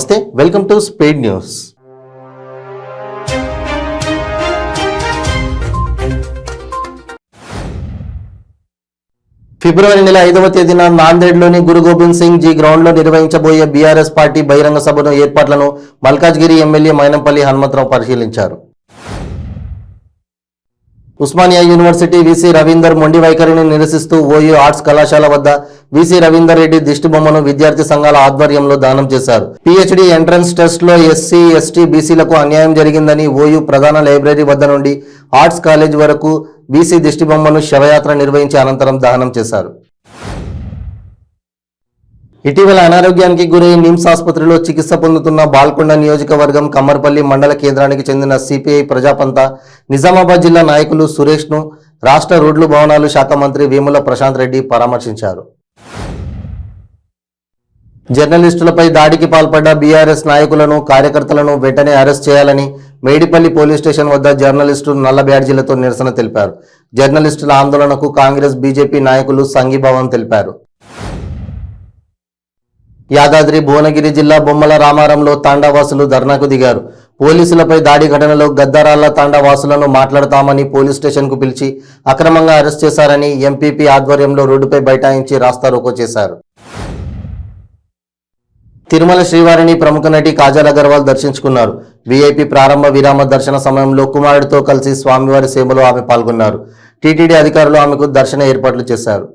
నమస్తే, welcome to speed news. ఫిబ్రవరి నెల 5వ తేదీన నాందేడ్లోని గురు గోబింద్ సింగ్ జీ గ్రౌండ్లో నిర్వహించబోయే బీఆర్ఎస్ పార్టీ బహిరంగ సభను ఏర్పాట్లను మల్కాజ్గిరి ఎమ్మెల్యే మైనంపల్లి హనుమంతరావు పరిశీలించారు. ఉస్మానియా యూనివర్సిటీ వీసీ రవీందర్ మొండి వైఖరిని నిరసిస్తూ ఓయూ ఆర్ట్స్ కళాశాల వద్ద వీసీ రవీందర్ రెడ్డి దిష్టిబొమ్మను విద్యార్థి సంఘాల ఆధ్వర్యంలో దానం చేశారు. పీహెచ్డీ ఎంట్రన్స్ టెస్ట్ లో ఎస్సీ, ఎస్టీ, బీసీలకు అన్యాయం జరిగిందని ఓయూ ప్రధాన లైబ్రరీ వద్ద నుండి ఆర్ట్స్ కాలేజ్ వరకు వీసీ దిష్టిబొమ్మను శవయాత్ర నిర్వహించి అనంతరం దహనం చేశారు. ఇటీవల అనారోగ్యానికి గురై నిమ్స్ ఆసుపత్రిలో చికిత్స పొందుతున్న బాల్కొండ నియోజకవర్గం కమ్మర్పల్లి మండల కేంద్రానికి చెందిన సిపిఐ ప్రజాపంత నిజామాబాద్ జిల్లా నాయకులు సురేష్ను రాష్ట్ర రోడ్లు భవనాలు శాఖ మంత్రి వేముల ప్రశాంత్ రెడ్డి పరామర్శించారు. జర్నలిస్టులపై దాడికి పాల్పడ్డ బీఆర్ఎస్ నాయకులను, కార్యకర్తలను వెంటనే అరెస్ట్ చేయాలని మేడిపల్లి పోలీస్ స్టేషన్ వద్ద జర్నలిస్టులు నల్ల బ్యాడ్జీలతో నిరసన తెలిపారు. జర్నలిస్టుల ఆందోళనకు కాంగ్రెస్, బీజేపీ నాయకులు సంఘీభావం తెలిపారు. యాదాద్రి భువనగిరి జిల్లా బొమ్మల రామారంలో తాండావాసులు ధర్నాకు దిగారు. పోలీసులపై దాడి ఘటనలో గద్దరాళ్ల తాండావాసులను మాట్లాడతామని పోలీస్ స్టేషన్కు పిలిచి అక్రమంగా అరెస్ట్ చేశారని ఎంపీపీ ఆధ్వర్యంలో రోడ్డుపై బైఠాయించి రాస్తారోకో చేశారు. తిరుమల శ్రీవారిని ప్రముఖ నటి కాజల్ అగర్వాల్ దర్శించుకున్నారు. వీఐపీ ప్రారంభ విరామ దర్శన సమయంలో కుమారుడితో కలిసి స్వామివారి సేవలో ఆమె పాల్గొన్నారు. టీటీడీ అధికారులు ఆమెకు దర్శన ఏర్పాట్లు చేశారు.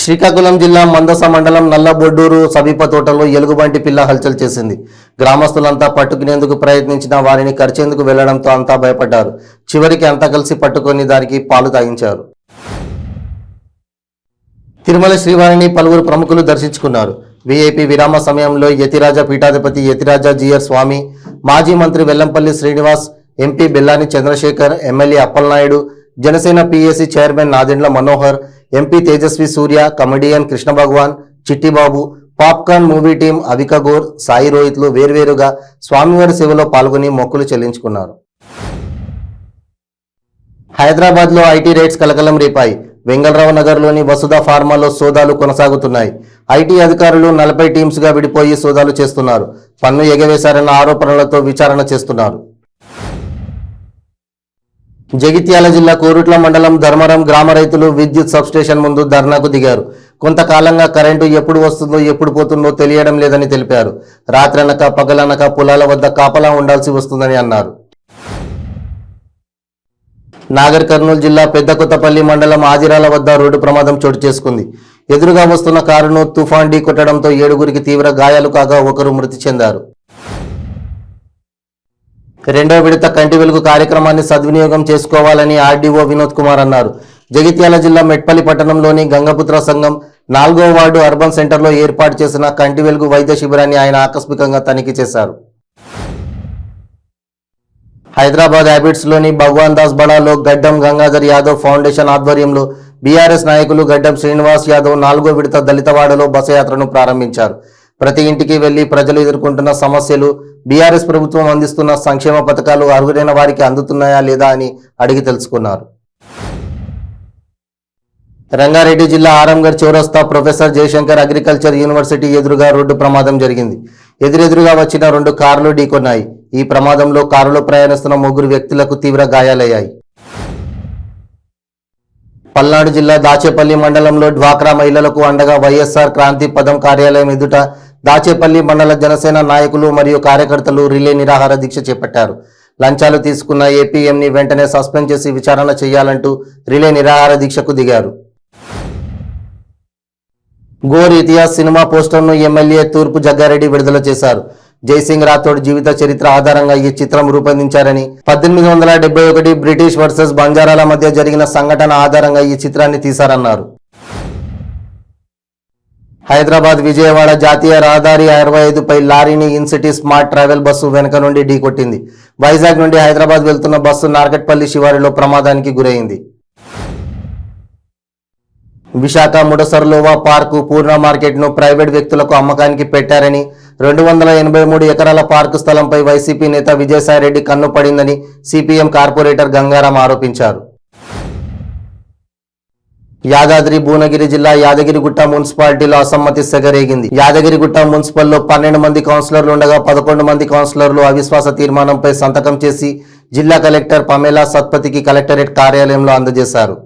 శ్రీకాకుళం జిల్లా మందస మండలం నల్లబొడ్డూరు సమీప తోటలో ఎలుగుబంటి పిల్ల హల్చల్ చేసింది. గ్రామస్తులంతా పట్టుకునేందుకు ప్రయత్నించిన వారిని కరిచేందుకు వెళ్లడంతో అంతా భయపడ్డారు. చివరికి అంతా కలిసి పట్టుకొని దానికి పాలు తాగించారు. తిరుమల శ్రీవారిని పలువురు ప్రముఖులు దర్శించుకున్నారు. వీఐపీ విరామ సమయంలో యతిరాజ పీఠాధిపతి యతిరాజ జీఆర్ స్వామి, మాజీ మంత్రి Vellampalli Srinivas, MP Bellani Chandrasekhar, MLA Appalanaidu, Janasena PAC chairman Nadendla Manohar, MP Tejasvi Surya, comedian Krishna Bhagavan, Chittibabu, popcorn movie team, Avika Gor, Sai రోహిత్లు వేర్వేరుగా స్వామివారి సేవలో పాల్గొని మొక్కులు చెల్లించుకున్నారు. హైదరాబాద్లో ఐటీ రైడ్స్ కలకలం రేపాయి. వెంగళరావు నగర్లోని వసుధ ఫార్మాలో సోదాలు కొనసాగుతున్నాయి. ఐటీ అధికారులు 40 టీమ్స్గా విడిపోయి సోదాలు చేస్తున్నారు. పన్ను ఎగవేశారన్న ఆరోపణలతో విచారణ చేస్తున్నారు. జగిత్యాల జిల్లా కోరుట్ల మండలం ధర్మరం గ్రామ రైతులు విద్యుత్ సబ్స్టేషన్ ముందు ధర్నాకు దిగారు. కొంతకాలంగా కరెంటు ఎప్పుడు వస్తుందో ఎప్పుడు పోతుందో తెలియడం లేదని తెలిపారు. రాత్రనక పగలనక పొలాల వద్ద కాపలా ఉండాల్సి వస్తుందని అన్నారు. నాగర్ కర్నూలు జిల్లా పెద్దకొత్తపల్లి మండలం ఆదిరాల వద్ద రోడ్డు ప్రమాదం చోటు చేసుకుంది. ఎదురుగా వస్తున్న కారును తుఫాన్ ఢీ కొట్టడంతో 7గురికి తీవ్ర గాయాలు కాగా 1 మృతి చెందారు. 2వ విడత కంటి వెలుగు కార్యక్రమాన్ని సద్వినియోగం చేసుకోవాలని ఆర్డీఓ వినోద్ కుమార్ అన్నారు. జగిత్యాల జిల్లా మెట్పల్లి పట్టణంలోని గంగపుత్ర సంఘం 4వ వార్డు అర్బన్ సెంటర్లో ఏర్పాటు చేసిన కంటి వెలుగు వైద్య శిబిరాన్ని ఆయన ఆకస్మికంగా తనిఖీ చేశారు. హైదరాబాద్ హ్యాబిట్స్లోని భగవాన్ దాస్ బడాలో గడ్డం గంగాధర్ యాదవ్ ఫౌండేషన్ ఆధ్వర్యంలో బీఆర్ఎస్ నాయకులు గడ్డం శ్రీనివాస్ యాదవ్ 4వ విడత దళితవాడలో బస యాత్రను ప్రారంభించారు. ప్రతి ఇంటికి వెళ్లి ప్రజలు ఎదుర్కొంటున్న సమస్యలు, బీఆర్ఎస్ ప్రభుత్వం అందిస్తున్న సంక్షేమ పథకాలు అర్హులైన వారికి అందుతున్నాయా లేదా అని అడిగి తెలుసుకున్నారు. రంగారెడ్డి జిల్లా ఆరంగర్ చౌరస్తా ప్రొఫెసర్ జయశంకర్ అగ్రికల్చర్ యూనివర్సిటీ ఎదురుగా రోడ్డు ప్రమాదం జరిగింది. ఎదురెదురుగా వచ్చిన 2 కార్లు ఢీకొన్నాయి. ఈ ప్రమాదంలో కారులో ప్రయాణిస్తున్న 3 వ్యక్తులకు తీవ్ర గాయాలయ్యాయి. పల్నాడు జిల్లా దాచేపల్లి మండలంలో డ్వాక్రా మహిళలకు అండగా వైఎస్ఆర్ క్రాంతి పదం కార్యాలయం ఎదుట దాచేపల్లి మండల జనసేన నాయకులు మరియు కార్యకర్తలు రిలే నిరాహార దీక్ష చేపట్టారు. లంచాలు తీసుకున్న ఏపీఎంని వెంటనే సస్పెండ్ చేసి విచారణ చేయాలంటూ రిలే నిరాహార దీక్షకు దిగారు. గోర్ ఇతిహాస్ సినిమా పోస్టర్ను ఎమ్మెల్యే తూర్పు జగ్గారెడ్డి విడుదల చేశారు. జైసింగ్ రాథోడ్ జీవిత చరిత్ర ఆధారంగా ఈ చిత్రం రూపొందించారని, 1871 బ్రిటిష్ వర్సెస్ బంజారాల మధ్య జరిగిన సంఘటన ఆధారంగా ఈ చిత్రాన్ని తీశారన్నారు. హైదరాబాద్ విజయవాడ జాతీయ రహదారి 65పై లారీని ఇన్సిటీ స్మార్ట్ ట్రావెల్ బస్సు వెనుక నుండి ఢీకొట్టింది. వైజాగ్ నుండి హైదరాబాద్ వెళ్తున్న బస్సు నార్కట్పల్లి శివారులో ప్రమాదానికి గురైంది. విశాఖ ముడసర్లోవా పార్కు పూర్ణ మార్కెట్ను ప్రైవేట్ వ్యక్తులకు అమ్మకానికి పెట్టారని, 283 ఎకరాల పార్కు స్థలంపై వైసీపీ నేత విజయసాయిరెడ్డి కన్ను పడిందని సిపిఎం కార్పొరేటర్ గంగారాం ఆరోపించారు. యాదాద్రి భువనగిరి జిల్లా యాదగిరిగుట్ట మున్సిపాలిటీలో అసమ్మతి సెగరేగింది. యాదగిరిగుట్ట మున్సిపల్లో 12 మంది కౌన్సిలర్లు ఉండగా 11 మంది కౌన్సిలర్లు అవిశ్వాస తీర్మానంపై సంతకం చేసి జిల్లా కలెక్టర్ పమేలా సత్పతికి కలెక్టరేట్ కార్యాలయంలో అందజేశారు.